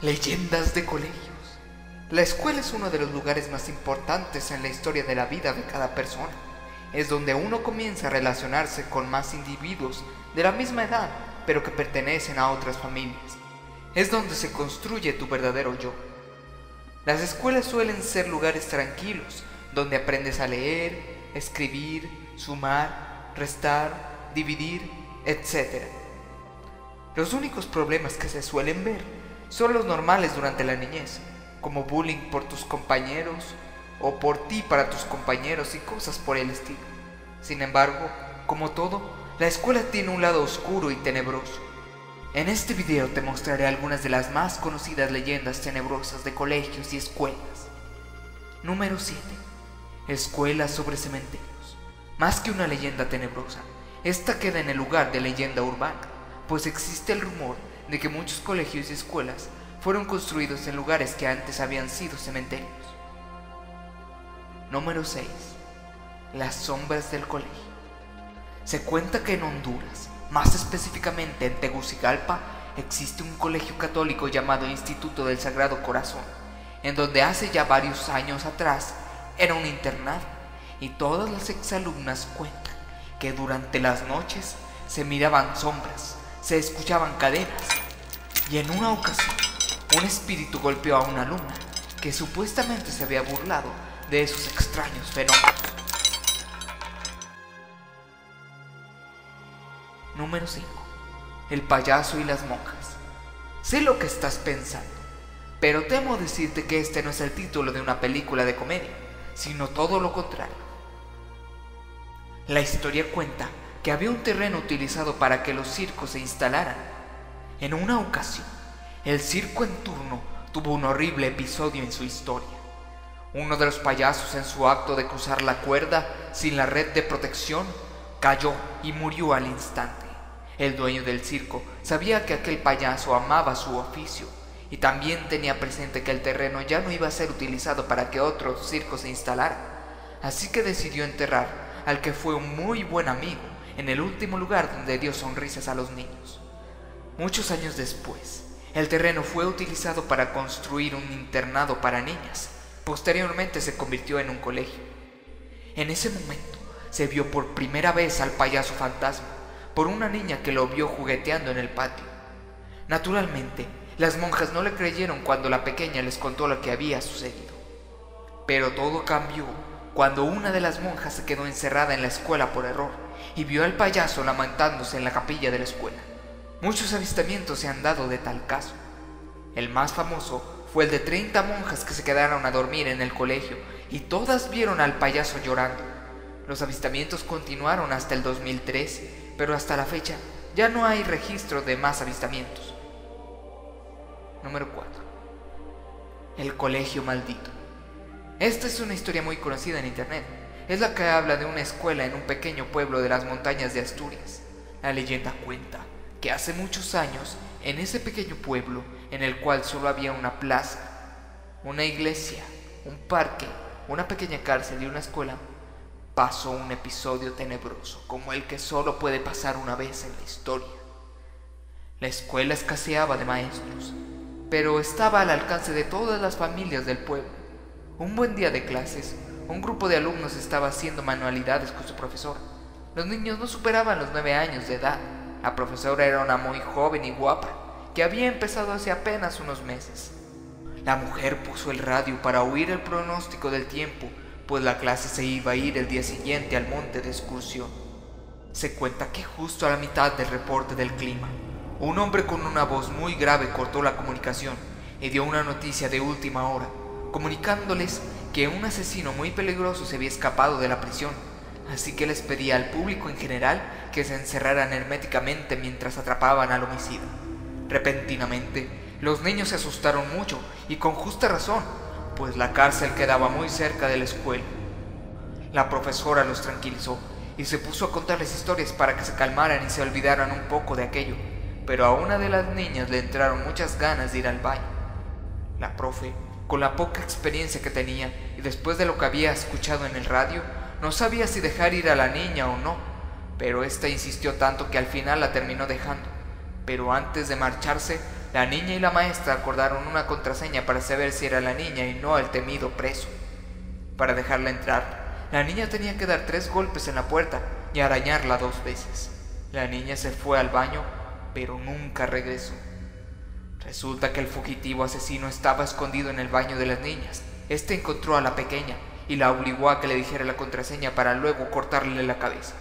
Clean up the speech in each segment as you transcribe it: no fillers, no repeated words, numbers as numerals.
Leyendas de colegios. La escuela es uno de los lugares más importantes en la historia de la vida de cada persona. Es donde uno comienza a relacionarse con más individuos de la misma edad, pero que pertenecen a otras familias. Es donde se construye tu verdadero yo. Las escuelas suelen ser lugares tranquilos, donde aprendes a leer, escribir, sumar, restar, dividir, etc. Los únicos problemas que se suelen ver son los normales durante la niñez, como bullying por tus compañeros o por ti para tus compañeros y cosas por el estilo. Sin embargo, como todo, la escuela tiene un lado oscuro y tenebroso. En este video te mostraré algunas de las más conocidas leyendas tenebrosas de colegios y escuelas. Número 7. Escuelas sobre cementerios. Más que una leyenda tenebrosa, esta queda en el lugar de leyenda urbana, pues existe el rumor de que muchos colegios y escuelas fueron construidos en lugares que antes habían sido cementerios. Número 6. Las sombras del colegio. Se cuenta que en Honduras, más específicamente en Tegucigalpa, existe un colegio católico llamado Instituto del Sagrado Corazón, en donde hace ya varios años atrás era un internado, y todas las exalumnas cuentan que durante las noches se miraban sombras, se escuchaban cadenas, y en una ocasión un espíritu golpeó a una alumna que supuestamente se había burlado de esos extraños fenómenos. Número 5. El payaso y las monjas. Sé lo que estás pensando, pero temo decirte que este no es el título de una película de comedia, sino todo lo contrario. La historia cuenta que había un terreno utilizado para que los circos se instalaran. En una ocasión, el circo en turno tuvo un horrible episodio en su historia. Uno de los payasos, en su acto de cruzar la cuerda sin la red de protección, cayó y murió al instante. El dueño del circo sabía que aquel payaso amaba su oficio y también tenía presente que el terreno ya no iba a ser utilizado para que otro circo se instalara, así que decidió enterrar al que fue un muy buen amigo en el último lugar donde dio sonrisas a los niños. Muchos años después, el terreno fue utilizado para construir un internado para niñas. Posteriormente se convirtió en un colegio. En ese momento se vio por primera vez al payaso fantasma por una niña que lo vio jugueteando en el patio. Naturalmente, las monjas no le creyeron cuando la pequeña les contó lo que había sucedido. Pero todo cambió cuando una de las monjas se quedó encerrada en la escuela por error y vio al payaso lamentándose en la capilla de la escuela. Muchos avistamientos se han dado de tal caso. El más famoso fue el de 30 monjas que se quedaron a dormir en el colegio y todas vieron al payaso llorando. Los avistamientos continuaron hasta el 2013, pero hasta la fecha ya no hay registro de más avistamientos. Número 4. El colegio maldito. Esta es una historia muy conocida en internet. Es la que habla de una escuela en un pequeño pueblo de las montañas de Asturias. La leyenda cuenta que hace muchos años, en ese pequeño pueblo, en el cual solo había una plaza, una iglesia, un parque, una pequeña cárcel y una escuela, pasó un episodio tenebroso como el que solo puede pasar una vez en la historia. La escuela escaseaba de maestros, pero estaba al alcance de todas las familias del pueblo. Un buen día de clases, un grupo de alumnos estaba haciendo manualidades con su profesora. Los niños no superaban los 9 años de edad. La profesora era una muy joven y guapa, que había empezado hace apenas unos meses. La mujer puso el radio para oír el pronóstico del tiempo, pues la clase se iba a ir el día siguiente al monte de excursión. Se cuenta que justo a la mitad del reporte del clima, un hombre con una voz muy grave cortó la comunicación y dio una noticia de última hora, comunicándoles que un asesino muy peligroso se había escapado de la prisión, así que les pedía al público en general que se encerraran herméticamente mientras atrapaban al homicida. Repentinamente, los niños se asustaron mucho y con justa razón, pues la cárcel quedaba muy cerca de la escuela. La profesora los tranquilizó y se puso a contarles historias para que se calmaran y se olvidaran un poco de aquello, pero a una de las niñas le entraron muchas ganas de ir al baño. La profe, con la poca experiencia que tenía y después de lo que había escuchado en el radio, no sabía si dejar ir a la niña o no, pero ésta insistió tanto que al final la terminó dejando. Pero antes de marcharse, La niña y la maestra acordaron una contraseña para saber si era la niña y no el temido preso. Para dejarla entrar, la niña tenía que dar 3 golpes en la puerta y arañarla 2 veces. La niña se fue al baño, pero nunca regresó. Resulta que el fugitivo asesino estaba escondido en el baño de las niñas. Este encontró a la pequeña y la obligó a que le dijera la contraseña para luego cortarle la cabeza.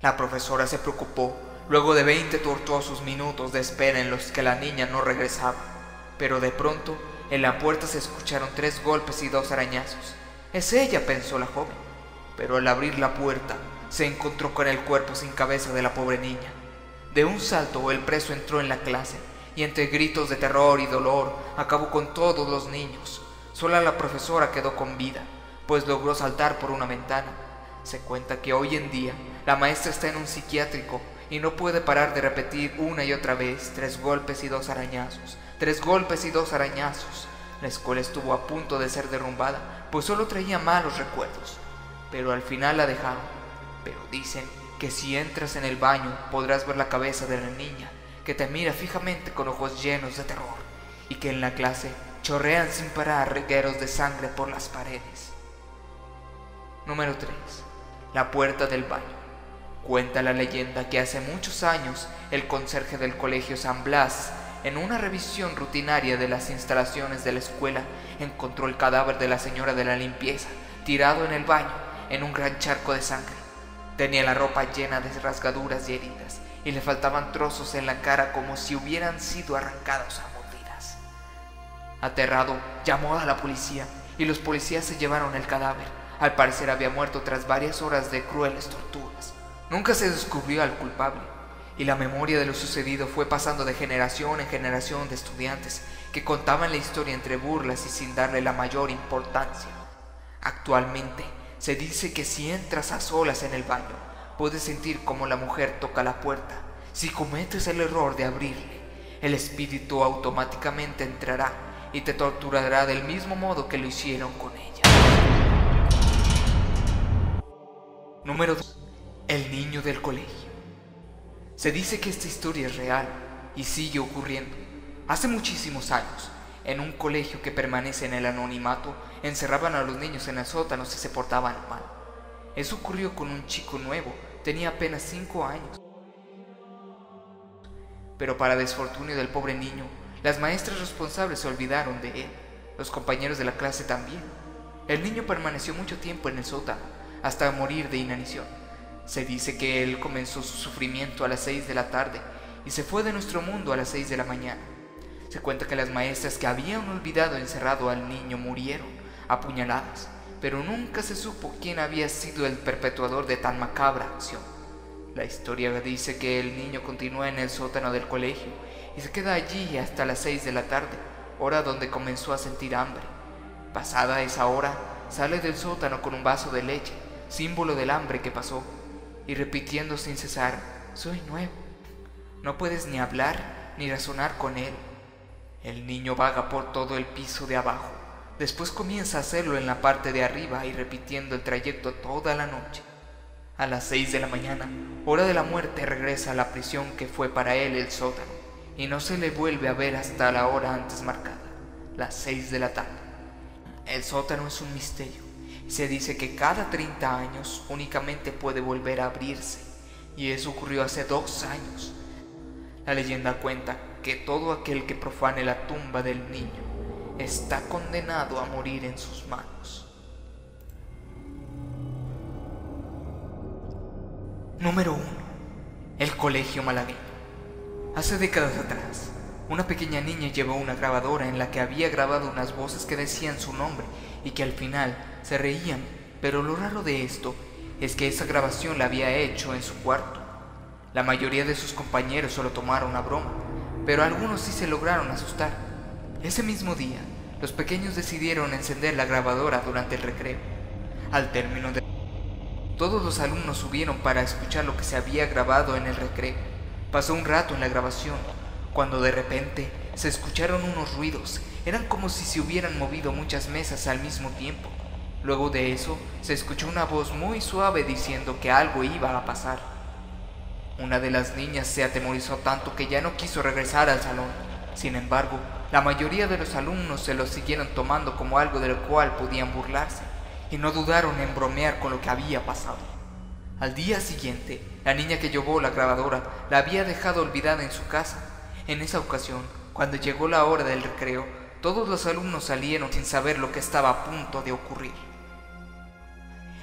La profesora se preocupó luego de 20 tortuosos minutos de espera en los que la niña no regresaba. Pero de pronto, en la puerta se escucharon 3 golpes y 2 arañazos. Es ella, pensó la joven. Pero al abrir la puerta, se encontró con el cuerpo sin cabeza de la pobre niña. De un salto, el preso entró en la clase y entre gritos de terror y dolor acabó con todos los niños. Sola la profesora quedó con vida, pues logró saltar por una ventana. Se cuenta que hoy en día la maestra está en un psiquiátrico y no puede parar de repetir una y otra vez 3 golpes y 2 arañazos, 3 golpes y 2 arañazos. La escuela estuvo a punto de ser derrumbada, pues solo traía malos recuerdos, pero al final la dejaron. Pero dicen que si entras en el baño podrás ver la cabeza de la niña, que te mira fijamente con ojos llenos de terror, y que en la clase chorrean sin parar regueros de sangre por las paredes. Número 3. La puerta del baño. Cuenta la leyenda que hace muchos años el conserje del colegio San Blas, en una revisión rutinaria de las instalaciones de la escuela, encontró el cadáver de la señora de la limpieza tirado en el baño en un gran charco de sangre. Tenía la ropa llena de rasgaduras y heridas y le faltaban trozos en la cara como si hubieran sido arrancados a mordidas. Aterrado, llamó a la policía y los policías se llevaron el cadáver. Al parecer había muerto tras varias horas de crueles torturas. Nunca se descubrió al culpable y la memoria de lo sucedido fue pasando de generación en generación de estudiantes que contaban la historia entre burlas y sin darle la mayor importancia. Actualmente se dice que si entras a solas en el baño, puedes sentir cómo la mujer toca la puerta. Si cometes el error de abrirle, el espíritu automáticamente entrará y te torturará del mismo modo que lo hicieron con ella. Número 2. El niño del colegio. Se dice que esta historia es real y sigue ocurriendo. Hace muchísimos años, en un colegio que permanece en el anonimato, encerraban a los niños en el sótano si se portaban mal. Eso ocurrió con un chico nuevo, tenía apenas 5 años. Pero para desfortunio del pobre niño, las maestras responsables se olvidaron de él, los compañeros de la clase también. El niño permaneció mucho tiempo en el sótano, hasta morir de inanición. Se dice que él comenzó su sufrimiento a las 6 de la tarde y se fue de nuestro mundo a las 6 de la mañana. Se cuenta que las maestras que habían olvidado encerrado al niño murieron apuñaladas, pero nunca se supo quién había sido el perpetuador de tan macabra acción. La historia dice que el niño continúa en el sótano del colegio y se queda allí hasta las 6 de la tarde, hora donde comenzó a sentir hambre. Pasada esa hora, sale del sótano con un vaso de leche, símbolo del hambre que pasó, y repitiendo sin cesar: soy nuevo. No puedes ni hablar ni razonar con él. El niño vaga por todo el piso de abajo. Después comienza a hacerlo en la parte de arriba y repitiendo el trayecto toda la noche. A las 6 de la mañana, hora de la muerte, regresa a la prisión que fue para él el sótano, y no se le vuelve a ver hasta la hora antes marcada, las 6 de la tarde. El sótano es un misterio. Se dice que cada 30 años únicamente puede volver a abrirse, y eso ocurrió hace 2 años. La leyenda cuenta que todo aquel que profane la tumba del niño está condenado a morir en sus manos. Número 1. El colegio malagueño. Hace décadas atrás, una pequeña niña llevó una grabadora en la que había grabado unas voces que decían su nombre y que al final se reían, pero lo raro de esto es que esa grabación la había hecho en su cuarto. La mayoría de sus compañeros solo tomaron a broma, pero algunos sí se lograron asustar. Ese mismo día, los pequeños decidieron encender la grabadora durante el recreo. Al término de todos los alumnos subieron para escuchar lo que se había grabado en el recreo. Pasó un rato en la grabación, cuando de repente se escucharon unos ruidos. Eran como si se hubieran movido muchas mesas al mismo tiempo. Luego de eso, se escuchó una voz muy suave diciendo que algo iba a pasar. Una de las niñas se atemorizó tanto que ya no quiso regresar al salón. Sin embargo, la mayoría de los alumnos se lo siguieron tomando como algo de lo cual podían burlarse, y no dudaron en bromear con lo que había pasado. Al día siguiente, la niña que llevó la grabadora la había dejado olvidada en su casa. En esa ocasión, cuando llegó la hora del recreo, todos los alumnos salieron sin saber lo que estaba a punto de ocurrir.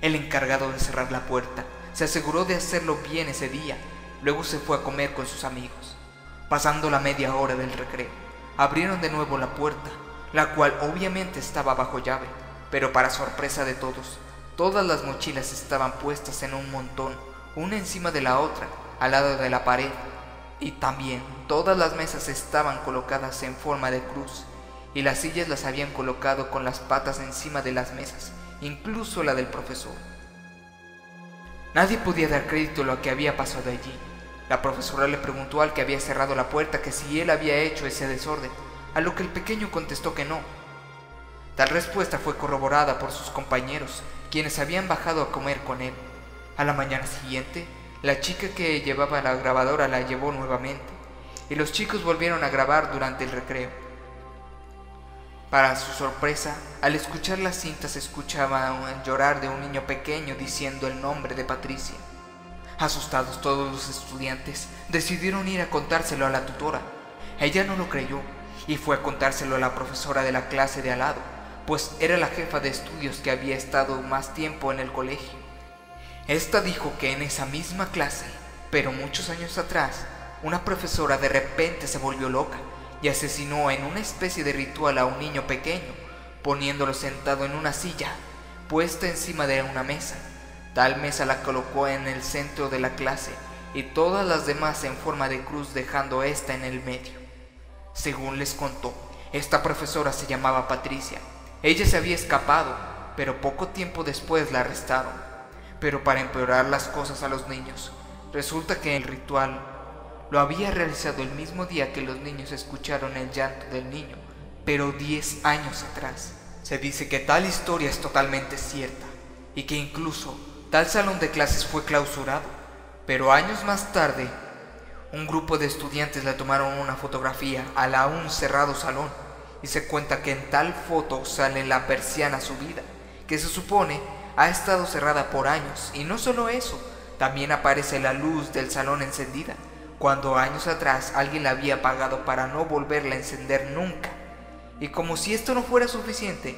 El encargado de cerrar la puerta se aseguró de hacerlo bien ese día. Luego se fue a comer con sus amigos. Pasando la media hora del recreo, abrieron de nuevo la puerta, la cual obviamente estaba bajo llave, pero para sorpresa de todos, todas las mochilas estaban puestas en un montón, una encima de la otra, al lado de la pared, y también todas las mesas estaban colocadas en forma de cruz, y las sillas las habían colocado con las patas encima de las mesas, incluso la del profesor. Nadie podía dar crédito a lo que había pasado allí. La profesora le preguntó al que había cerrado la puerta que si él había hecho ese desorden, a lo que el pequeño contestó que no. Tal respuesta fue corroborada por sus compañeros, quienes habían bajado a comer con él. A la mañana siguiente, la chica que llevaba la grabadora la llevó nuevamente, y los chicos volvieron a grabar durante el recreo. Para su sorpresa, al escuchar la cinta se escuchaba el llorar de un niño pequeño diciendo el nombre de Patricia. Asustados todos los estudiantes, decidieron ir a contárselo a la tutora. Ella no lo creyó y fue a contárselo a la profesora de la clase de al lado, pues era la jefa de estudios que había estado más tiempo en el colegio. Esta dijo que en esa misma clase, pero muchos años atrás, una profesora de repente se volvió loca y asesinó en una especie de ritual a un niño pequeño, poniéndolo sentado en una silla puesta encima de una mesa. Tal mesa la colocó en el centro de la clase y todas las demás en forma de cruz, dejando esta en el medio. Según les contó, esta profesora se llamaba Patricia. Ella se había escapado, pero poco tiempo después la arrestaron. Pero para empeorar las cosas a los niños, resulta que el ritual lo había realizado el mismo día que los niños escucharon el llanto del niño, pero 10 años atrás. Se dice que tal historia es totalmente cierta y que incluso tal salón de clases fue clausurado, pero años más tarde, un grupo de estudiantes le tomaron una fotografía al aún cerrado salón y se cuenta que en tal foto sale la persiana subida, que se supone ha estado cerrada por años, y no solo eso, también aparece la luz del salón encendida, cuando años atrás alguien la había apagado para no volverla a encender nunca. Y como si esto no fuera suficiente,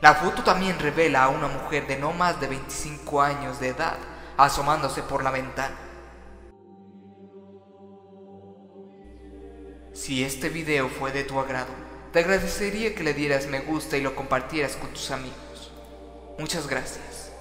la foto también revela a una mujer de no más de 25 años de edad asomándose por la ventana. Si este video fue de tu agrado, te agradecería que le dieras me gusta y lo compartieras con tus amigos. Muchas gracias.